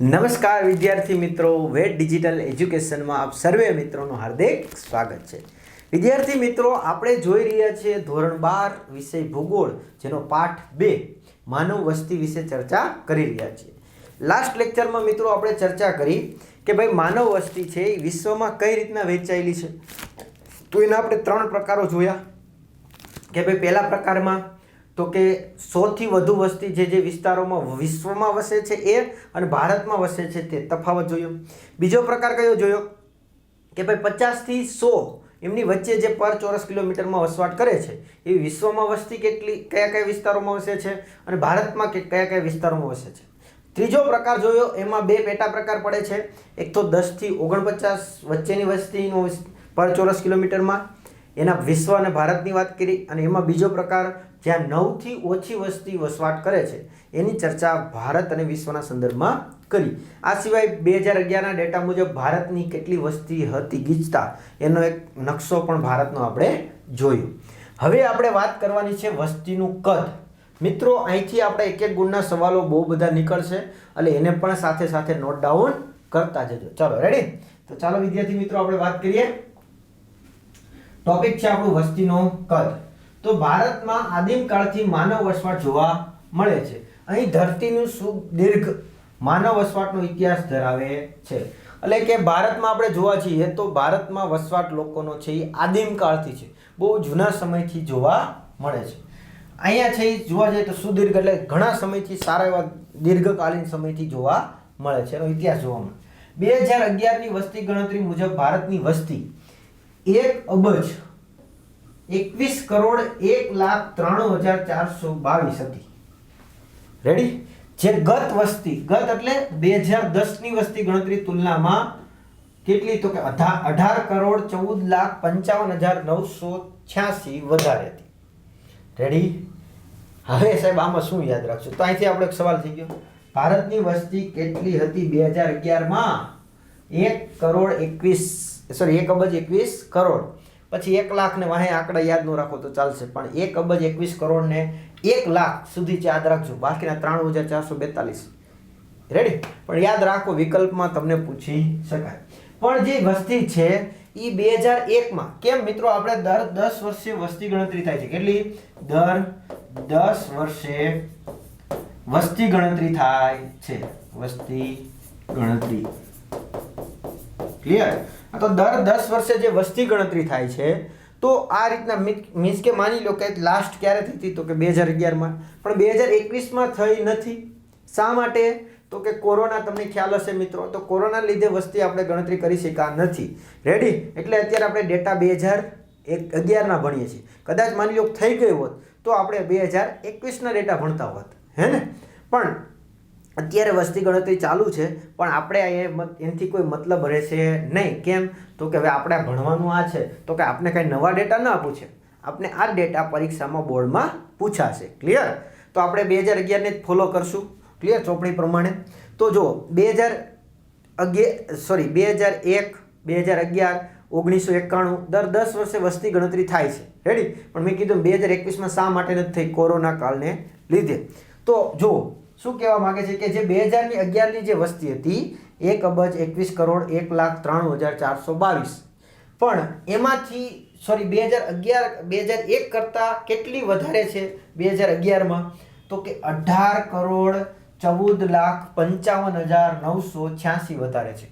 નમસ્કાર વિદ્યાર્થી મિત્રો, વેટ ડિજિટલ એજ્યુકેશનમાં આપ સર્વે મિત્રોનું હાર્દિક સ્વાગત છે. વિદ્યાર્થી મિત્રો, આપણે જોઈ રહ્યા છીએ ધોરણ 12 વિષય ભૂગોળ, જેનો પાઠ 2 માનવ વસ્તી વિશે ચર્ચા કરી રહ્યા છીએ. લાસ્ટ લેક્ચરમાં મિત્રો આપણે ચર્ચા કરી કે ભાઈ માનવ વસ્તી છે એ વિશ્વમાં કઈ રીતના વહેંચાયેલી છે. તો એના આપણે 3 પ્રકારો જોયા કે ભાઈ પહેલા પ્રકારમાં તો કે 100 થી વધુ વસ્તી જે વિસ્તારોમાં વિશ્વમાં વસે છે એ અને ભારતમાં વસે છે તે તફાવત જોયો. બીજો પ્રકાર કયો જોયો કે ભાઈ 50 થી 100 એમની વચ્ચે જે પર ચોરસ કિલોમીટરમાં વસવાટ કરે છે એ વિશ્વમાં વસ્તી કેટલી કયા વિસ્તારોમાં વસે છે અને ભારતમાં કયા વિસ્તારોમાં વસે છે. ત્રીજો પ્રકાર જોયો, એમાં 2 પેટા પ્રકાર પડે છે. એક તો 10 થી 49 વચ્ચેની વસ્તીનો પર ચોરસ કિલોમીટરમાં એના વિશ્વ અને ભારતની વાત કરી, અને એમાં બીજો પ્રકાર જ્યાં 9 થી ઓછી વસ્તી વસવાટ કરે છે એની ચર્ચા ભારત અને વિશ્વના સંદર્ભમાં કરી. આ સિવાય 2011ના ડેટા મુજબ ભારતની કેટલી વસ્તી હતી ગીચતા એનો એક નકશો પણ ભારતનો આપણે જોયો. હવે આપણે વાત કરવાની છે વસ્તીનું કદ. મિત્રો, અહીંથી આપણે એક એક ગુણના સવાલો બહુ બધા નીકળશે એટલે એને પણ સાથે સાથે નોટ ડાઉન કરતા જજો. ચાલો રેડી? તો ચાલો વિદ્યાર્થી મિત્રો આપણે વાત કરીએ. ટોપિક છે આપણું વસ્તીનો કદ. તો ભારતમાં આદિમ કાળથી માનવ વસવાટ જોવા મળે છે. અહીં ધરતીનું સુદીર્ઘ માનવ વસવાટનો ઇતિહાસ ધરાવે છે. એટલે કે ભારતમાં આપણે જોવા જઈએ તો ભારતમાં વસવાટ લોકોનો છે એ આદિમ કાળથી છે, બહુ જૂના સમયથી જોવા મળે છે. અહીંયા છે એ જોવા જઈએ તો સુદીર્ઘ એટલે ઘણા સમયથી, સારા એવા દીર્ઘકાલીન સમયથી જોવા મળે છે, એનો ઇતિહાસ જોવા મળે. 2011ની વસ્તી ગણતરી મુજબ ભારતની વસ્તી 1,21,01,93,422 હતી. રેડી? જે ગત વસ્તી, ગત એટલે 2010ની વસ્તી ગણતરી તુલનામાં કેટલી તો કે 18,14,55,986 વધારે હતી. રેડી? હવે સાહેબ આમાં શું યાદ રાખશું? તો અહીંથી આપણે એક સવાલ થઈ ગયો, ભારતની વસ્તી કેટલી હતી 2011માં? 1,21 કરોડ. પછી 1 લાખ ને વાહે આંકડા યાદ ન રાખો તો ચાલશે, પણ 1,21 કરોડ ને 1 લાખ સુધી યાદ રાખજો, બાકીના 93,442. રેડી? પણ યાદ રાખો, વિકલ્પમાં તમને પૂછી શકાય. પણ જે વસ્તી છે એ 2001માં, કેમ મિત્રો આપણે દર 10 વર્ષે વસ્તી ગણતરી થાય છે. કેટલી? દર 10 વર્ષે વસ્તી ગણતરી થાય છે. વસ્તી ગણતરી ક્લિયર? તો દર 10 વર્ષે જે વસ્તી ગણતરી થાય છે તો આ રીતના મીન્સ કે માની લો કે લાસ્ટ ક્યારે થઈ હતી તો કે 2011માં, પણ 2021માં થઈ નથી. શા માટે? તો કે કોરોના, તમને ખ્યાલ હશે મિત્રો, તો કોરોના લીધે વસ્તી આપણે ગણતરી કરી શક્યા નથી. રેડી? એટલે અત્યારે આપણે ડેટા 2011ના ભણીએ છીએ. કદાચ માની લો થઈ ગયું હોત તો આપણે 2021ના ડેટા ભણતા હોત, હે ને? પણ અત્યારે વસ્તી ગણતરી ચાલુ છે, પણ આપણે એનાથી કોઈ મતલબ રહેશે નહીં. કેમ? તો કે હવે આપણે ભણવાનું આ છે તો કે આપણે કંઈ નવા ડેટા ના પૂછે, આપણે આ ડેટા પરીક્ષામાં બોર્ડમાં પૂછાશે. ક્લિયર? તો આપણે 2011ને જ ફોલો કરશું. ક્લિયર? ચોપડી પ્રમાણે. તો જો 2001, 2011, 1991 દર 10 વર્ષે વસ્તી ગણતરી થાય છે. રેડી? પણ મેં કીધું 2021માં શા માટે નથી થઈ? કોરોના કાળને લીધે. તો જો શું કહેવા માંગે છે કે જે 2011ની જે વસ્તી હતી 1,21,01,93,422, પણ એમાંથી 2001 કરતાં કેટલી વધારે છે 2011માં? તો કે 18,14,55,986 વધારે છે.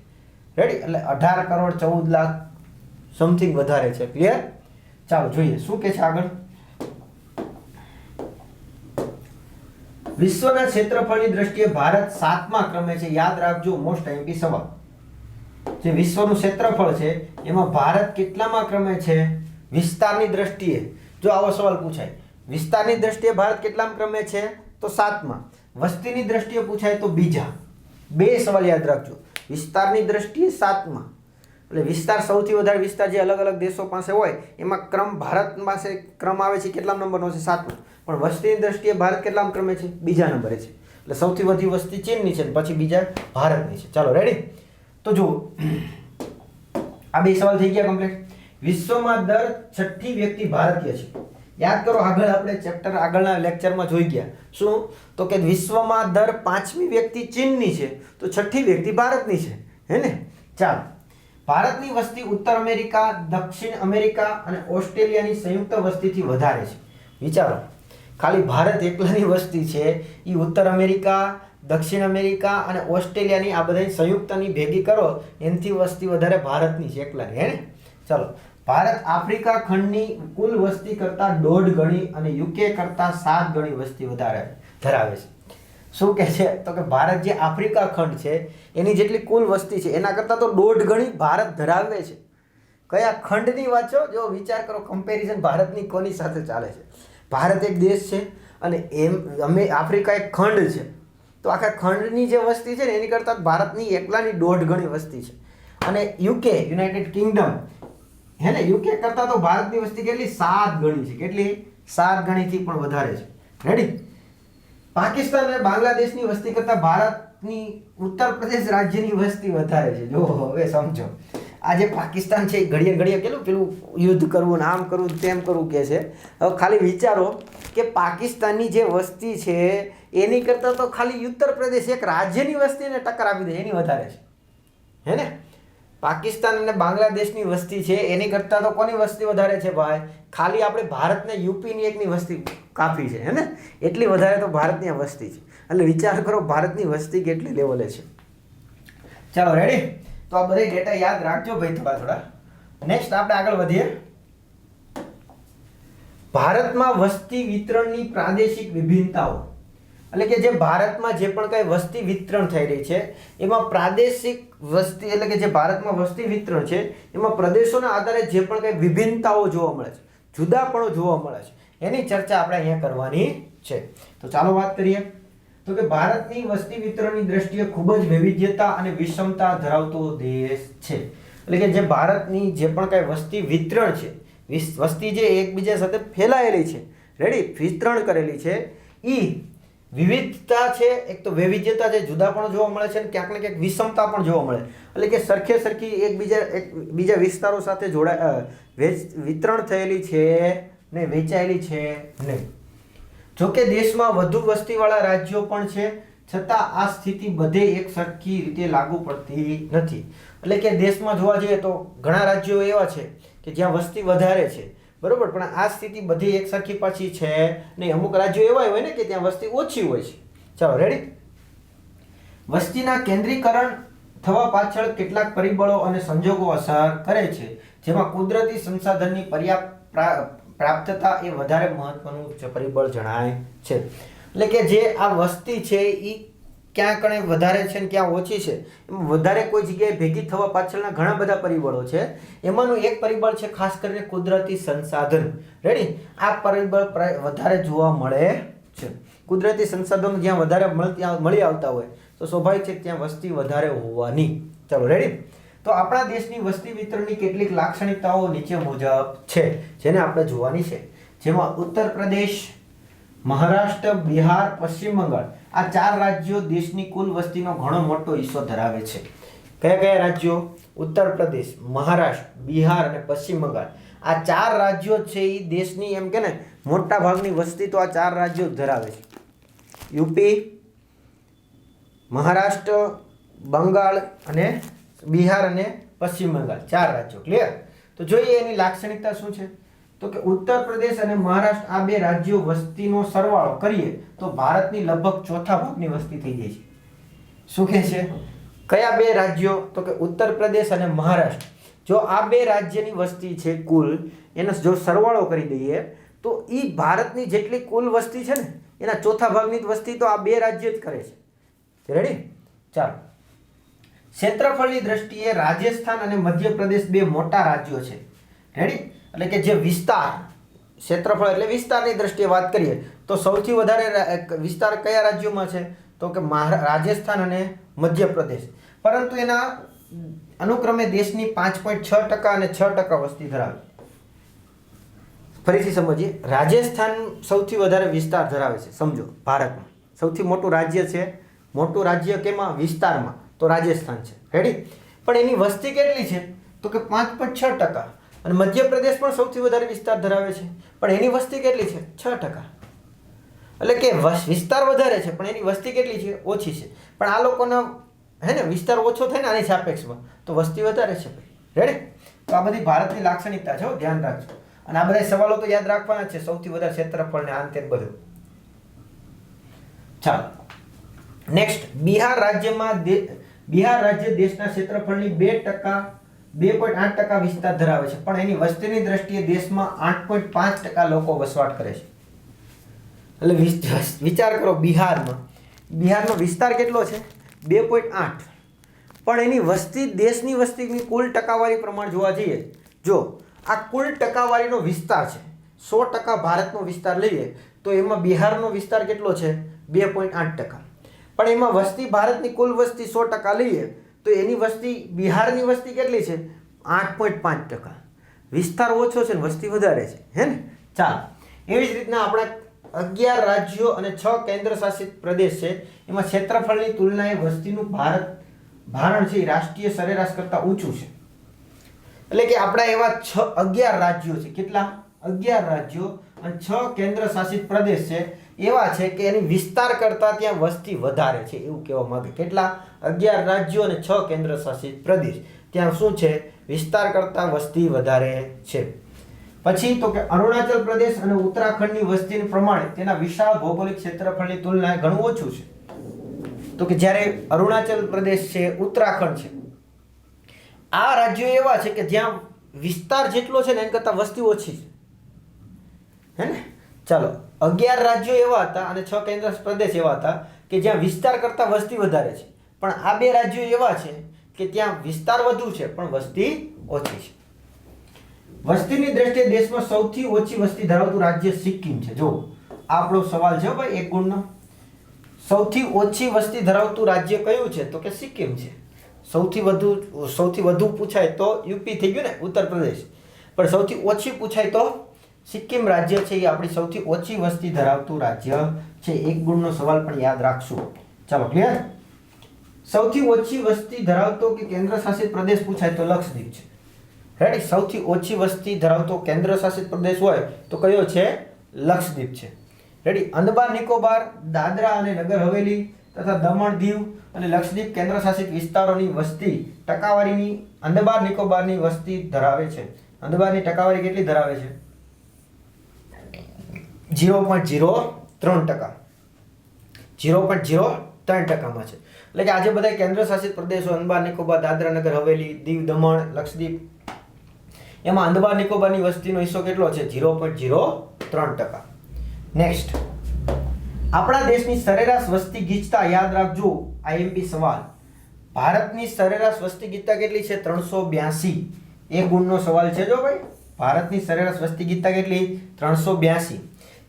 રેડી? એટલે 18,14,00,000 સમથિંગ વધારે છે. ક્લિયર? ચાલો જોઈએ શું કે છે આગળ. વિશ્વના ક્ષેત્રફળની દ્રષ્ટિએ ભારત 7મા ક્રમે છે. યાદ રાખજો, મોસ્ટ આઈએમપી સવાલ. જે વિશ્વનું ક્ષેત્રફળ છે એમાં ભારત કેટલામા ક્રમે છે વિસ્તારની દ્રષ્ટિએ? જો આવો સવાલ પૂછાય, વિસ્તારની દ્રષ્ટિએ ભારત કેટલામા ક્રમે છે? તો 7મા. વસ્તીની દ્રષ્ટિએ પૂછાય તો બીજા. 2 સવાલ યાદ રાખજો. વિસ્તારની દ્રષ્ટિએ 7મા, એટલે વિસ્તાર સૌથી વધારે વિસ્તાર જે અલગ અલગ દેશો પાસે હોય એમાં ક્રમ ભારત પાસે ક્રમ આવે છે કેટલા નંબરનો છે? 7મો. પણ વસ્તીની દ્રષ્ટિએ ભારત કેટલામાં ક્રમે છે? બીજા નંબરે છે. એટલે સૌથી વધુ વસ્તી ચીનની છે, પછી બીજા ભારતની છે. ચાલો રેડી? તો જો આ 2 સવાલ થઈ ગયા કમ્પ્લીટ. વિશ્વમાં દર 6ઠ્ઠી વ્યક્તિ ભારતીય છે. યાદ કરો, આગળ આપણે ચેપ્ટર આગળના લેક્ચરમાં જોઈ ગયા શું, તો કે વિશ્વમાં દર 5મી વ્યક્તિ ચીનની છે તો 6ઠી વ્યક્તિ ભારતની છે, હે ને? ચાલો, ભારતની વસ્તી ઉત્તર અમેરિકા, દક્ષિણ અમેરિકા અને ઓસ્ટ્રેલિયાની સંયુક્ત વસ્તીથી વધારે છે. વિચારો, ખાલી ભારત એકલાની વસ્તી છે એ ઉત્તર અમેરિકા, દક્ષિણ અમેરિકા અને ઓસ્ટ્રેલિયાની આ બધાની સંયુક્તની ભેગી કરો એનાથી વસ્તી વધારે ભારતની છે એકલાની, હે ને? ચાલો, ભારત આફ્રિકા ખંડની કુલ વસ્તી કરતાં 1.5 ગણી અને યુકે કરતાં 7 ગણી વસ્તી વધારે ધરાવે છે. શું કહે છે? તો કે ભારત જે આફ્રિકા ખંડ છે એની જેટલી કુલ વસ્તી છે એના કરતાં તો 1.5 ગણી ભારત ધરાવે છે. કયા ખંડની વાત છો? જો વિચાર કરો, કમ્પેરિઝન ભારતની કોની સાથે ચાલે છે? ભારત એક દેશ છે અને આફ્રિકા એક ખંડ છે, તો આખા ખંડની જે વસ્તી છે ને એની કરતાં ભારતની એકલાની 1.5 ગણી વસ્તી છે. અને યુકે, યુનાઇટેડ કિંગડમ, હે ને, યુકે કરતાં તો ભારતની વસ્તી કેટલી? 7 ગણી છે. કેટલી? 7 ગણીથી પણ વધારે છે. રેડી? પાકિસ્તાન અને બાંગ્લાદેશની વસ્તી કરતાં ભારતની ઉત્તર પ્રદેશ રાજ્યની વસ્તી વધારે છે. જો હવે સમજો, આ જે પાકિસ્તાન છે એ ઘડીએ ઘડીએ પેલું યુદ્ધ કરવું, આમ કરવું, તેમ કરવું કે છે. હવે ખાલી વિચારો કે પાકિસ્તાનની જે વસ્તી છે એની કરતાં તો ખાલી ઉત્તર પ્રદેશ એક રાજ્યની વસ્તીને ટક્કર આપી દે એની વધારે છે, હે ને? પાકિસ્તાન અને બાંગ્લાદેશની વસ્તી છે એની કરતાં તો કોની વસ્તી વધારે છે ભાઈ? ખાલી આપણે ભારતને યુપીની એકની વસ્તી કાપી છે, હે ને? એટલી વધારે તો ભારતની આ વસ્તી છે. એટલે વિચાર કરો ભારતની વસ્તી કેટલી લેવલે છે. ચાલો, રેડી? તો આ બધા ડેટા યાદ રાખજો ભાઈ થોડા. નેક્સ્ટ આપણે આગળ વધીએ. ભારતમાં વસ્તી વિતરણની પ્રાદેશિક વિભિન્નતાઓ, એટલે કે જે ભારતમાં જે પણ કઈ વસ્તી વિતરણ થઈ રહી છે એમાં પ્રાદેશિક વસ્તી, એટલે કે જે ભારતમાં વસ્તી વિતરણ છે એમાં પ્રદેશોના આધારે જે પણ કઈ વિભિન્નતાઓ જોવા મળે છે, જુદાપણો જોવા મળે છે, એની ચર્ચા આપણે અહીંયા કરવાની છે. તો ચાલો વાત કરીએ. તો કે ભારતની વસ્તી વિતરણની દ્રષ્ટિએ ખૂબ જ વૈવિધ્યતા અને વિષમતા ધરાવતો દેશ છે. એટલે કે જે ભારતની જે પણ કઈ વસ્તી વિતરણ છે, વસ્તી જે એકબીજા સાથે ફેલાયેલી છે, રેડી, વિતરણ કરેલી છે, એ વિવિધતા છે, એક તો વૈવિધ્યતા છે, જુદાપણો જોવા મળે છે, અને ક્યાંક ને ક્યાંક વિષમતા પણ જોવા મળે. એટલે કે સરખી એકબીજા વિસ્તારો સાથે વિતરણ થયેલી છે ને વેચાયેલી છે નહીં. જોકે દેશમાં વધુ વસ્તીવાળા રાજ્યો પણ છે, છતાં આ સ્થિતિ બધે એક સરખી રીતે લાગુ પડતી નથી. એટલે કે દેશમાં જોવા જઈએ તો ઘણા રાજ્યો એવા છે કે જ્યાં વસ્તી વધારે છે, બરોબર, પણ આ સ્થિતિ બધી એક સરખી પાછી છે નહીં. અમુક રાજ્યો એવા હોય ને કે ત્યાં વસ્તી ઓછી હોય છે. ચાલો, રેડી? વસ્તીના કેન્દ્રીકરણ થવા પાછળ કેટલાક પરિબળો અને સંજોગો અસર કરે છે, જેમાં કુદરતી સંસાધનની પ્રાપ્તતા એ વધારે મહત્વનું પરિબળ જણાય છે. એટલે કે જે આ વસ્તી છે એ ક્યાં કણે વધારે છે ને ક્યાં ઓછી છે, એમાં વધારે કોઈ જગ્યાએ ભેગી થવા પાછળના ઘણા બધા પરિબળો છે. એમાંનું એક પરિબળ છે ખાસ કરીને કુદરતી સંસાધન. રેડી? આ પરિબળ વધારે જોવા મળે છે. કુદરતી સંસાધનો જ્યાં વધારે મળી આવતા હોય તો સ્વાભાવિક છે ત્યાં વસ્તી વધારે હોવાની. ચાલો, રેડી? તો આપણા દેશની વસ્તી વિતરણની કેટલીક લાક્ષણિકતાઓ નીચે મુજબ છે જેને આપણે જોવાની છે. જેમાં ઉત્તર પ્રદેશ, મહારાષ્ટ્ર, બિહાર, પશ્ચિમ બંગાળ આ 4 રાજ્યો દેશની કુલ વસ્તીનો ઘણો મોટો હિસ્સો ધરાવે છે. કયા કયા રાજ્યો? ઉત્તર પ્રદેશ, મહારાષ્ટ્ર, બિહાર અને પશ્ચિમ બંગાળ. આ 4 રાજ્યો છે એ દેશની એમ કે ને મોટા ભાગની વસ્તી તો આ 4 રાજ્યો ધરાવે છે. યુપી, મહારાષ્ટ્ર, બંગાળ અને બિહાર અને પશ્ચિમ બંગાળ, 4 રાજ્યો. ક્લિયર? તો જોઈએ એની લાક્ષણિકતા શું છે. તો કે ઉત્તર પ્રદેશ અને મહારાષ્ટ્ર આ 2 રાજ્યો વસ્તીનો સરવાળો કરીએ તો ભારતની લગભગ ચોથા ભાગની વસ્તી થઈ જાય છે. શું કહે છે? કયા 2 રાજ્યો? તો કે ઉત્તર પ્રદેશ અને મહારાષ્ટ્ર. જો આ 2 રાજ્યની વસ્તી છે કુલ, એનો જો સરવાળો કરી દઈએ તો એ ભારતની જેટલી કુલ વસ્તી છે ને એના ચોથા ભાગની વસ્તી તો આ 2 રાજ્ય જ કરે છે. રેડી? ચાલો, ક્ષેત્રફળની દ્રષ્ટિએ રાજસ્થાન અને મધ્યપ્રદેશ 2 મોટા રાજ્યો છે. રેડી? એટલે કે જે વિસ્તાર, ક્ષેત્રફળ એટલે વિસ્તારની દ્રષ્ટિએ વાત કરીએ તો સૌથી વધારે વિસ્તાર કયા રાજ્યોમાં છે? તો કે રાજસ્થાન અને મધ્યપ્રદેશ. પરંતુ એના અનુક્રમે દેશની 5.6% અને 6% વસ્તી ધરાવે. ફરીથી સમજીએ. રાજસ્થાન સૌથી વધારે વિસ્તાર ધરાવે છે. સમજો, ભારતમાં સૌથી મોટું રાજ્ય છે. મોટું રાજ્ય કેમાં? વિસ્તારમાં. તો રાજસ્થાન છે. રેડી? પણ એની વસ્તી કેટલી છે? તો કે 5.6%. અને મધ્યપ્રદેશ પણ સૌથી વધારે વિસ્તાર ધરાવે છે, પણ એની વસ્તી કેટલી છે? 6%. એટલે કે વિસ્તાર વધારે છે પણ એની વસ્તી કેટલી છે? ઓછી છે. પણ આ લોકોનો હે ને વિસ્તાર ઓછો થાય ને આની સાપેક્ષમાં તો વસ્તી વધારે છે ભાઈ. રેડી? તો આ બધી ભારતની લાક્ષણિકતા છે, ધ્યાન રાખજો. અને આ બધા સવાલો તો યાદ રાખવાના છે, સૌથી વધારે ક્ષેત્રફળ ને આંતર બધું. ચાલો નેક્સ્ટ, બિહાર રાજ્ય દેશના ક્ષેત્રફળની 2.8% વિસ્તાર ધરાવે છે, પણ એની વસ્તીની દ્રષ્ટિએ દેશમાં 8.5% લોકો વસવાટ કરે છે. એટલે વિચાર કરો, બિહારનો વિસ્તાર કેટલો છે? 2.8, પણ એની વસ્તી દેશની વસ્તીની કુલ ટકાવારી પ્રમાણે જોવા જઈએ, જો આ કુલ ટકાવારીનો વિસ્તાર છે, 100% ભારતનો વિસ્તાર લઈએ તો એમાં બિહારનો વિસ્તાર કેટલો છે? 2.8%. પણ એમાં વસ્તી ભારતની કુલ વસ્તી 100% લઈએ તો એની વસ્તી બિહારની વસ્તી કેટલી છે? 8.5%. વિસ્તાર ઓછો છે ને વસ્તી વધારે છે, હે ને? ચાલો, એવી જ રીતના આપણા 11 રાજ્યો અને 6 કેન્દ્ર શાસિત પ્રદેશ છે, એમાં ક્ષેત્રફળની તુલનાએ વસ્તીનું ભારણ છે એ રાષ્ટ્રીય સરેરાશ કરતાં ઊંચું છે. એટલે કે આપણા એવા 11 રાજ્યો છે. કેટલા? 11 રાજ્યો અને 6 કેન્દ્ર શાસિત પ્રદેશ છે, એવા છે કે એની વિસ્તાર કરતાં ત્યાં વસ્તી વધારે છે, એવું કહેવા માંગે. કેટલા? 11 રાજ્યો અને 6 કેન્દ્ર શાસિત પ્રદેશ, ત્યાં શું છે? વિસ્તાર કરતાં વસ્તી વધારે છે. પછી તો કે અરુણાચલ પ્રદેશ અને ઉત્તરાખંડની વસ્તીના પ્રમાણે તેના વિશાળ ભૌગોલિક ક્ષેત્રફળની તુલનાએ ઘણું ઓછું છે. તો કે જ્યારે અરુણાચલ પ્રદેશ છે, ઉત્તરાખંડ છે, આ રાજ્યો એવા છે કે જ્યાં વિસ્તાર જેટલો છે ને એના કરતાં વસ્તી ઓછી છે, હે ને? ચાલો, 11 રાજ્યો એવા હતા અને 6 કેન્દ્ર પ્રદેશ એવા હતા કે જ્યાં વિસ્તાર કરતાં વસ્તી વધારે છે, પણ આ 2 રાજ્યો એવા છે કે ત્યાં વિસ્તાર વધુ છે પણ વસ્તી ઓછી છે. વસ્તીની દ્રષ્ટિએ દેશમાં સૌથી ઓછી વસ્તી ધરાવતું રાજ્ય સિક્કિમ છે. જો આપણો સવાલ છે ભાઈ 1 ગુણનો. સૌથી ઓછી વસ્તી ધરાવતું રાજ્ય કયું છે? તો કે સિક્કિમ છે. સૌથી વધુ પૂછાય તો યુપી થઈ ગયું ને, ઉત્તર પ્રદેશ. પણ સૌથી ઓછી પૂછાય તો સિક્કિમ રાજ્ય છે, એ આપણી સૌથી ઓછી વસ્તી ધરાવતું રાજ્ય છે. 1 ગુણનો સવાલ પણ યાદ રાખશું. ચાલો, ક્લિયર? સૌથી ઓછી વસ્તી ધરાવતો કે કેન્દ્ર શાસિત પ્રદેશ પૂછાય તો લક્ષદ્વીપ છે. રેડી? સૌથી ઓછી વસ્તી ધરાવતો કેન્દ્ર શાસિત પ્રદેશ હોય તો કયો છે? લક્ષદ્વીપ છે. રેડી? અંદમાન નિકોબાર, દાદરા અને નગર હવેલી તથા દમણ દીવ અને લક્ષદ્વીપ કેન્દ્ર શાસિત વિસ્તારોની વસ્તી ટકાવારીની અંદમાન નિકોબારની વસ્તી ધરાવે છે. અંદમાનની ટકાવારી કેટલી ધરાવે છે? 0.03%. 0.03%માં છે. એટલે કે આજે બધા કેન્દ્ર શાસિત પ્રદેશો અંદમાન નિકોબાર, દાદરા નગર હવેલી, દીવ દમણ, લક્ષદ્વીપ, એમાં અંદમાન નિકોબારની વસ્તીનો હિસ્સો કેટલો છે? 0.03%. નેક્સ્ટ, આપણા દેશની સરેરાશ વસ્તી ગીચતા યાદ રાખજો, આઈએમપી સવાલ. ભારતની સરેરાશ વસ્તી ગીચતા કેટલી છે? 382. 1 ગુણનો સવાલ છે જો ભાઈ. ભારતની સરેરાશ વસ્તી ગીચતા કેટલી? 382.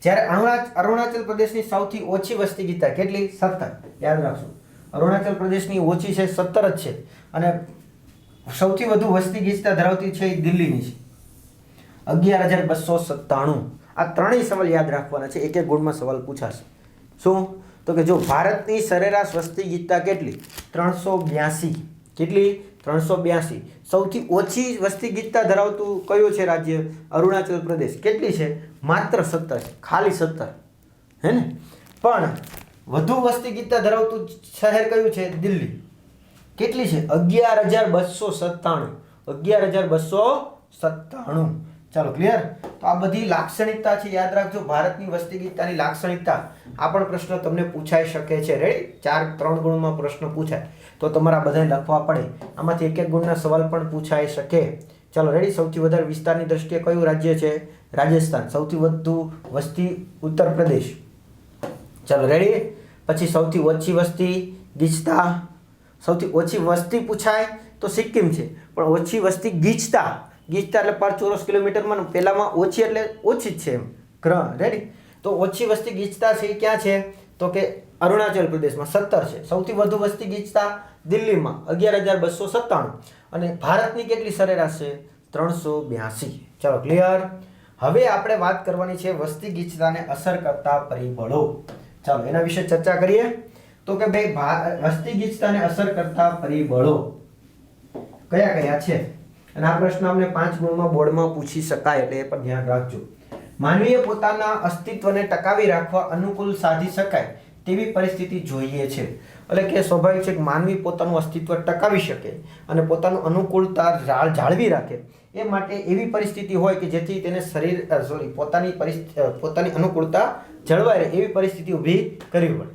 જ્યારે અરુણાચલ પ્રદેશની સૌથી ઓછી વસ્તી ગીચતા કેટલી? 17. યાદ રાખજો, અરુણાચલ પ્રદેશની ઓછી છે, 17 જ છે. અને સૌથી વધુ વસ્તી ગીચતા ધરાવતી છે એ દિલ્હીની છે, 11,297. આ ત્રણેય સવાલ યાદ રાખવાના છે, 1 ગુણમાં સવાલ પૂછાશે. શું? તો કે જો ભારતની સરેરાશ વસ્તી ગીચતા કેટલી? 382. કેટલી? 382. સૌથી ઓછી વસ્તી ગીચતા ધરાવતું કયું છે રાજ્ય? અરુણાચલ પ્રદેશ. કેટલી છે? માત્ર 17 છે, ખાલી 17, હે ને? પણ વધુ વસ્તી ગીચતા ધરાવતું શહેર કયું છે? દિલ્હી. કેટલી છે? 11,297. 11,297. ચાલો, ક્લિયર? તો આ બધી લાક્ષણિકતા છે, યાદ રાખજો. ભારતની વસ્તી ગીચતાની લાક્ષણિકતા આ પણ પ્રશ્ન તમને પૂછાઈ શકે છે. રેડી? 3 ગુણમાં પ્રશ્ન પૂછાય તો તમારા બધાને લખવા પડે. આમાંથી 1 ગુણના સવાલ પણ પૂછાઈ શકે. ચાલો, રેડી? સૌથી વધારે વિસ્તારની દ્રષ્ટિએ કયું રાજ્ય છે? રાજસ્થાન. સૌથી વધુ વસ્તી ઉત્તર પ્રદેશ. ચાલો, રેડી? પછી સૌથી ઓછી વસ્તી ગીચતા, સૌથી ઓછી વસ્તી પૂછાય તો સિક્કિમ છે, પણ ઓછી વસ્તી ગીચતા એટલે પર ચોરસ કિલોમીટરમાં પહેલામાં ઓછી એટલે ઓછી જ છે એમ. રેડી? તો ઓછી વસ્તી ગીચતા છે એ ક્યાં છે? તો કે અરુણાચલ પ્રદેશમાં 17 છે. સૌથી વધુ વસ્તી ગીચતા દિલ્હીમાં 11,297. અને ભારતની કેટલી સરેરાશ છે? 382. ચાલો, ક્લિયર? હવે આપણે વાત કરવાની છે વસ્તી ગીચતાને અસર કરતા પરિબળો. ચાલો, એના વિશે ચર્ચા કરીએ. તો કે ભાઈ વસ્તી ગીચતાને અસર કરતા પરિબળો કયા કયા છે? અને આ પ્રશ્ન અમને 5 ગુણમાં બોર્ડમાં પૂછી શકાય એટલે એ પણ ધ્યાન રાખજો. માનવીએ પોતાના અસ્તિત્વને ટકાવી રાખવા અનુકૂળ સાધી શકાય તેવી પરિસ્થિતિ જોઈએ છે. એટલે કે સ્વાભાવિક છે કે માનવી પોતાનું અસ્તિત્વ ટકાવી શકે અને પોતાનું અનુકૂળતા જાળવી રાખે એ માટે એવી પરિસ્થિતિ હોય કે જેથી તેને પોતાની અનુકૂળતા જળવાય રહે એવી પરિસ્થિતિ ઊભી કરવી પડે.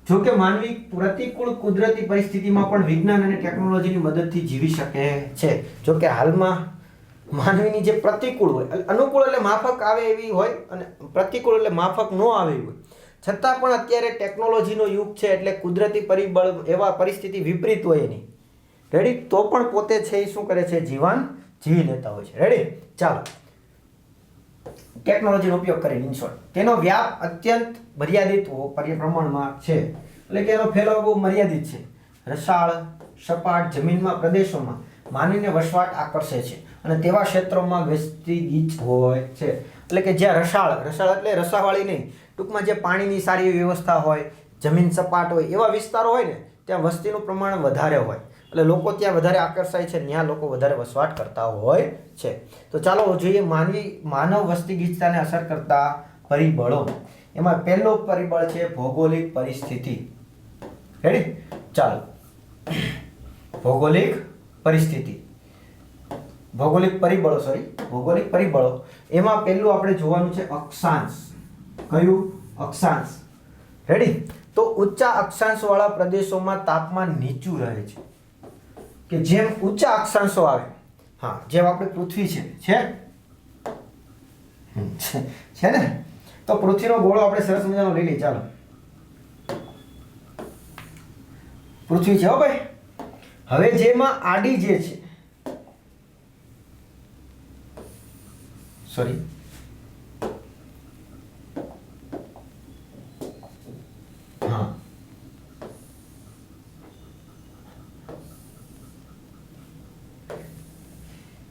જો કે માનવી પ્રતિકૂળ કુદરતી પરિસ્થિતિમાં પણ વિજ્ઞાન અને ટેકનોલોજીની મદદથી જીવી શકે છે. જો કે હાલમાં માનવીની જે પ્રતિકૂળ હોય, અનુકૂળ એટલે માફક આવે એવી હોય અને પ્રતિકૂળ એટલે માફક ન આવે એવી હોય, છતાં પણ અત્યારે ટેકનોલોજીનો યુગ છે એટલે કુદરતી પરિબળ એવા પરિસ્થિતિ વિપરીત હોય એની રેડી તો પણ પોતે છે એ શું કરે છે, જીવન જીવી લેતા હોય છે. રેડી, ચાલો ટેકનોલોજીનો ઉપયોગ કરીને ઇન શોર્ટ તેનો વ્યાપ અત્યંત મર્યાદિત પ્રમાણમાં છે. એટલે કે એનો ફેલાવો બહુ મર્યાદિત છે. રસાળ સપાટ જમીનમાં પ્રદેશોમાં માનવીને વસવાટ આકર્ષે છે અને તેવા ક્ષેત્રોમાં વસ્તી ગીચ હોય છે. એટલે કે જ્યાં રસાળ એટલે રસાવાળી નહીં, ટૂંકમાં જે પાણીની સારી વ્યવસ્થા હોય, જમીન સપાટ હોય એવા વિસ્તારો હોય ને ત્યાં વસ્તીનું પ્રમાણ વધારે હોય એટલે લોકો ત્યાં વધારે આકર્ષાય છે, ત્યાં લોકો વધારે વસવાટ કરતા હોય છે. તો ચાલો જોઈએ માનવ વસ્તી ગીચતાને અસર કરતા પરિબળો. એમાં પહેલો પરિબળ છે ભૌગોલિક પરિસ્થિતિ. રેડી, ચાલો ભૌગોલિક પરિબળો. એમાં પહેલું આપણે જોવાનું છે અક્ષાંશ. કયું? અક્ષાંશ. રેડી, તો ઊંચા અક્ષાંશ વાળા પ્રદેશોમાં તાપમાન નીચું રહે છે. કે જેમ ઊંચા અક્ષાંશો આવે, હા, જેમ આપણી પૃથ્વી છે ને, તો પૃથ્વીનો ગોળો આપણે સરસ મજાનો લઈ લઈએ. ચાલો, પૃથ્વી છે હો ભાઈ. હવે જેમાં આડી જે છે, સોરી, હા,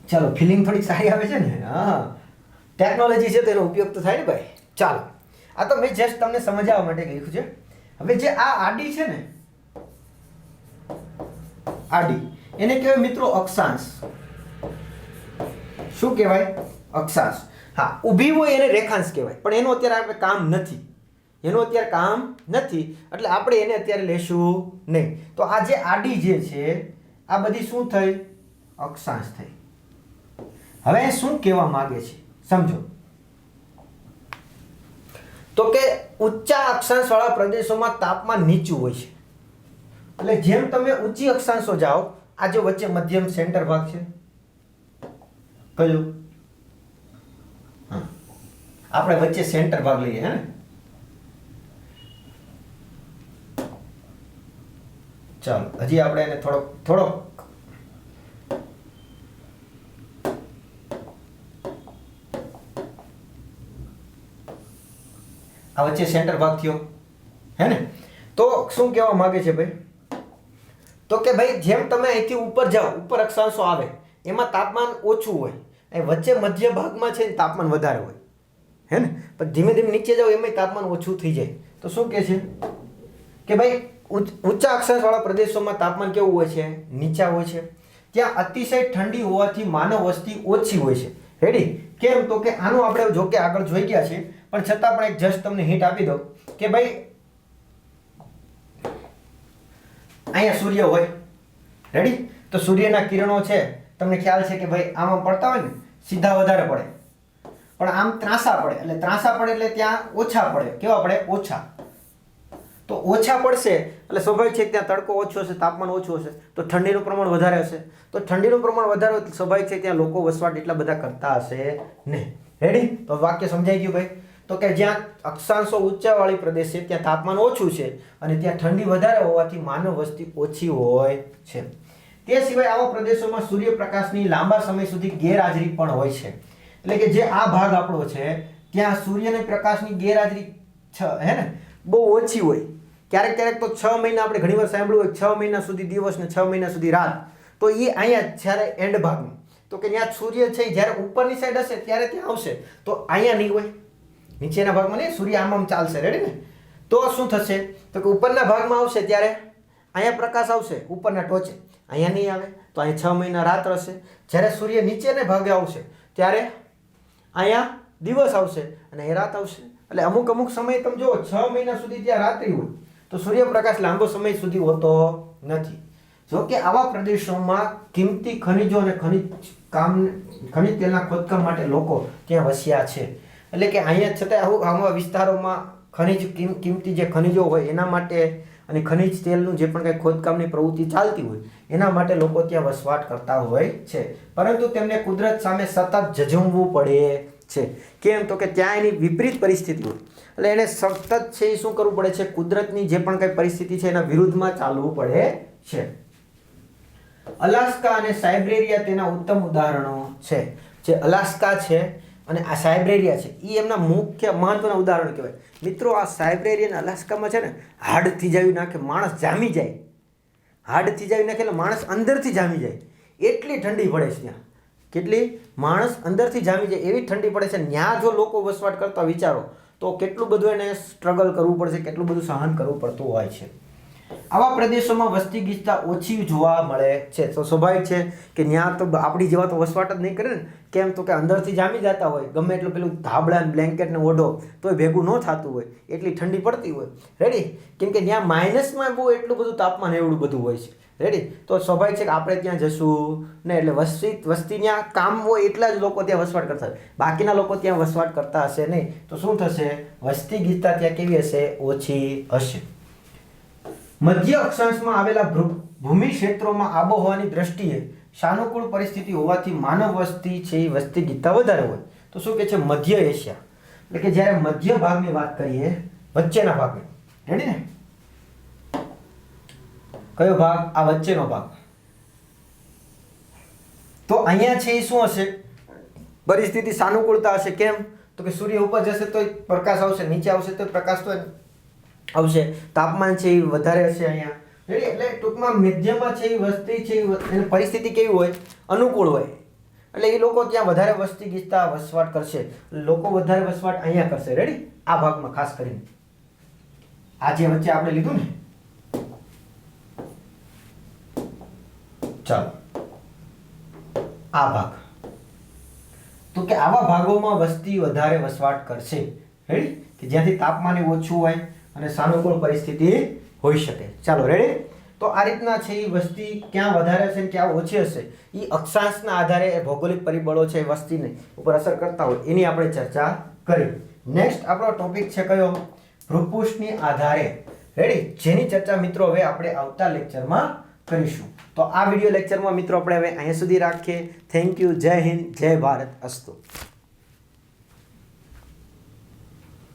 ચાલો, ફિલિંગ થોડી સારી આવે છે ને. હા, ટેકનોલોજી છે તેનો ઉપયોગ તો થાય ને ભાઈ. ચાલો, આ તો મેં જસ્ટ તમને સમજાવવા માટે લખ્યું છે. હવે જે આ આડી છે ને, આડી એને કહેવાય મિત્રો અક્ષાંશ. શું કહેવાય? અક્ષાંશ. હા, ઊભી હોય એને રેખાંશ કહેવાય, પણ એનું અત્યારે આપણે કામ નથી. એટલે આપણે એને અત્યારે લેશું નહીં. તો આ જે આડી જે છે આ બધી શું થઈ? અક્ષાંશ થઈ. હવે શું કહેવા માંગે છે સમજો. તો કે ઊંચા અક્ષાંશ વાળા પ્રદેશોમાં તાપમાન નીચું હોય છે. એટલે જેમ તમે ઊંચી અક્ષાંશો જાઓ, આ જો વચ્ચે મધ્યમ સેન્ટર ભાગ છે, કયો? હા, આપણે વચ્ચે સેન્ટર ભાગ લઈએ હે ને. ચાલો, હજી આપણે એને થોડોક આ વચ્ચે સેન્ટર ભાગ થયો હે ને. તો શું કહેવા માંગે છે ભાઈ? તો કે ભાઈ જેમ તમે અહીંથી ઉપર જાઓ, ઉપર અક્ષાંશો આવે એમાં તાપમાન ઓછું હોય, અને વચ્ચે મધ્ય ભાગમાં છે તાપમાન વધારે હોય હે ને. પણ ધીમે ધીમે નીચે જાઓ એમાં તાપમાન ઓછું થઈ જાય. તો શું કહે છે કે ભાઈ ઊંચા અક્ષાંશ વાળા પ્રદેશોમાં તાપમાન કેવું હોય છે? નીચા હોય છે. ત્યાં અતિશય ઠંડી હોવાથી માનવ વસ્તી ઓછી હોય છે. રેડી, કેમ? તો કે આનું આપણે જો કે આગળ જોઈ ગયા છે, પણ છતાં પણ એક જસ્ટ તમને હિન્ટ આપી દઉં કે ભાઈ અહીંયા સૂર્ય હોય. રેડી, તો સૂર્યના કિરણો છે તમને ખ્યાલ છે કે ભાઈ આમાં પડતા હોય ને સીધા વધારે પડે, પણ આમ ત્રાંસા પડે. એટલે ત્રાંસા પડે એટલે ત્યાં ઓછા પડે. કેવા પડે? ઓછા. તો ઓછા પડશે એટલે સ્વાભાવિક છે કે ત્યાં તડકો ઓછો હશે, તાપમાન ઓછું હશે, તો ઠંડીનું પ્રમાણ વધારે હશે. તો ઠંડીનું પ્રમાણ વધારે હોય સ્વાભાવિક છે ત્યાં લોકો વસવાટ એટલા બધા કરતા હશે નહીં. રેડી, તો વાક્ય સમજાઈ ગયું ભાઈ. તો કે જ્યાં અક્ષાંશો ઊંચાવાળી પ્રદેશ છે ત્યાં તાપમાન ઓછું છે અને ત્યાં ઠંડી વધારે હોવાથી માનવ વસ્તી ઓછી હોય છે. તે સિવાય આવા પ્રદેશોમાં સૂર્યપ્રકાશની લાંબા સમય સુધી ગેરહાજરી પણ હોય છે. એટલે કે જે આ ભાગ આપણો છે ત્યાં સૂર્યના પ્રકાશની ગેરહાજરી હે ને બહુ ઓછી હોય. ક્યારેક તો 6 મહિના આપણે ઘણીવાર સાંભળ્યું હોય 6 મહિના સુધી દિવસ ને 6 મહિના સુધી રાત. તો એ અહીંયા જ્યારે એન્ડ ભાગમાં તો કે ત્યાં સૂર્ય છે જ્યારે ઉપરની સાઈડ હશે ત્યારે ત્યાં આવશે, તો અહીંયા નહીં હોય, નીચેના ભાગમાં નહીં, સૂર્ય આમ ચાલશે. રેડી ને? તો શું થશે? તો કે ઉપરના ભાગમાં આવશે ત્યારે અહીંયા પ્રકાશ આવશે ઉપરના ટોચે, અહીંયા નહીં આવે. તો અહીં 6 મહિના રાત રહેશે. જ્યારે સૂર્ય નીચેને ભાગે આવશે ત્યારે અહીંયા દિવસ આવશે અને એ રાત આવશે. એટલે અમુક સમય તમે જુઓ 6 મહિના સુધી ત્યાં રાત્રિ હોય તો સૂર્યપ્રકાશ લાંબો સમય સુધી હોતો નથી. જો કે આવા પ્રદેશોમાં કિંમતી ખનિજો અને ખનિજ તેલના ખોદકામ માટે લોકો ત્યાં વસ્યા છે. એટલે કે અહીંયા છતાં આવા વિસ્તારોમાં કિંમતી જે ખનિજો હોય એના માટે અને ખનિજ તેલનું જે પણ કંઈ ખોદકામની પ્રવૃત્તિ ચાલતી હોય એના માટે લોકો ત્યાં વસવાટ કરતા હોય છે. પરંતુ તેમને કુદરત સામે સતત ઝઝૂમવું પડે છે. કેમ? તો કે ત્યાં એની વિપરીત પરિસ્થિતિ હોય એટલે એને સતત છે એ શું કરવું પડે છે? કુદરતની જે પણ કંઈ પરિસ્થિતિ છે એના વિરુદ્ધમાં ચાલવું પડે છે. અલાસ્કા અને સાઇબેરિયા તેના ઉત્તમ ઉદાહરણો છે. જે અલાસ્કા છે અને આ સાઇબેરિયા છે એ એમના મુખ્ય મહત્વના ઉદાહરણો કહેવાય. મિત્રો આ સાઇબેરિયા અને અલાસ્કામાં છે ને હાડ થીજાવી નાખે, માણસ જામી જાય. હાડ થીજાવી નાખે એટલે માણસ અંદરથી જામી જાય એટલી ઠંડી પડે છે ત્યાં. કેટલી? માણસ અંદરથી જામી જાય એવી ઠંડી પડે છે. ત્યાં જો લોકો વસવાટ કરતા વિચારો તો કેટલું બધું એને સ્ટ્રગલ કરવું પડશે, કેટલું બધું સહન કરવું પડતું હોય છે. આવા પ્રદેશોમાં વસ્તી ગીચતા ઓછી જોવા મળે છે. તો સ્વાભાવિક છે કે ત્યાં તો આપણી જેવા તો વસવાટ જ નહીં કરે ને. કેમ? તો કે અંદરથી જામી જતા હોય, ગમે એટલું પેલું ધાબળા બ્લેન્કેટ ને ઓઢો તોય ભેગું ન થતું હોય, એટલી ઠંડી પડતી હોય. રેડી? કેમ કે ત્યાં માઇનસમાં બહુ એટલું બધું તાપમાન એવડું બધું હોય છે. રેડી? તો સ્વાભાવિક છે કે આપણે ત્યાં જશું ને એટલે વસ્તી ત્યાં કામ હોય એટલા જ લોકો ત્યાં વસવાટ કરતા હોય. બાકીના લોકો ત્યાં વસવાટ કરતા હશે નહીં તો શું થશે? વસ્તી ગીચતા ત્યાં કેવી હશે? ઓછી હશે. મધ્ય અક્ષાંશમાં આવેલા ભૂમિ ક્ષેત્રોમાં આબોહવાની દ્રષ્ટિએ સાનુકૂળ પરિસ્થિતિ હોવાથી માનવ વસ્તી છે એ વસ્તી ગીચતા વધારે હોય. તો શું કહે છે? મધ્ય એશિયા. એટલે કે જ્યારે મધ્ય ભાગની વાત કરીએ, વચ્ચેના ભાગની. રેડી ને? કયો ભાગ? આ વચ્ચેનો ભાગ. તો અહીંયા છે એ શું હશે? પરિસ્થિતિ સાનુકૂળતા હશે. કેમ? તો કે સૂર્ય ઉપર જશે તો પ્રકાશ આવશે, નીચે આવશે તો પ્રકાશ તો આવશે. તાપમાન છે એ વધારે હશે અહીંયા. એટલે ટૂંકમાં મધ્યમાં છે એ વસ્તી છે એની પરિસ્થિતિ કેવી હોય? અનુકૂળ હોય. એટલે એ લોકો ત્યાં વધારે વસ્તી ગીચતા વસવાટ કરશે. લોકો વધારે વસવાટ અહીંયા કરશે. રેડી? આ ભાગમાં ખાસ કરીને આ જે વચ્ચે આપણે લીધું ને, ચાલો આ ભાગ, તો કે આવા ભાગોમાં વસ્તી વધારે વસવાટ કરશે. રેડી? કે જ્યાંથી તાપમાન ઓછું હોય અને સાનુકૂળ પરિસ્થિતિ હોઈ શકે. ચાલો રેડી? તો આ રીતના છે એ વસ્તી ક્યાં વધારે હશે ને ક્યાં ઓછી હશે એ અક્ષાંશના આધારે ભૌગોલિક પરિબળો છે વસ્તીને ઉપર અસર કરતા હોય એની આપણે ચર્ચા કરી. નેક્સ્ટ આપણો ટોપિક છે કયો? ભૂપૃષ્ઠની આધારે. રેડી? જેની ચર્ચા મિત્રો હવે આપણે આવતા લેક્ચરમાં કરીશું. તો આ વિડીયો લેક્ચરમાં મિત્રો આપણે હવે અહીંયા સુધી રાખીએ. Thank you. જય હિન્દ, જય ભારત. અસ્તુ.